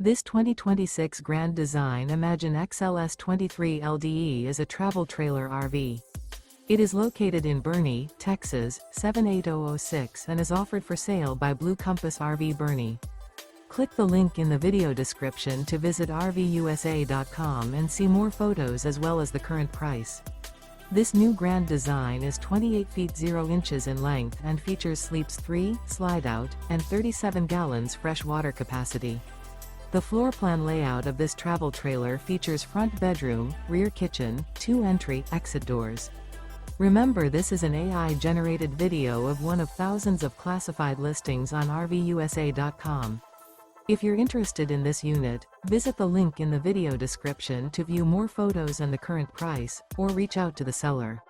This 2026 Grand Design Imagine XLS 23 LDE is a travel trailer RV. It is located in Boerne, Texas, 78006 and is offered for sale by Blue Compass RV Boerne. Click the link in the video description to visit RVUSA.com and see more photos as well as the current price. This new Grand Design is 28 feet 0 inches in length and features sleeps 3, slide-out, and 37 gallons fresh water capacity. The floor plan layout of this travel trailer features front bedroom, rear kitchen, 2 entry/exit doors. Remember, this is an AI-generated video of one of thousands of classified listings on RVUSA.com. If you're interested in this unit, visit the link in the video description to view more photos and the current price, or reach out to the seller.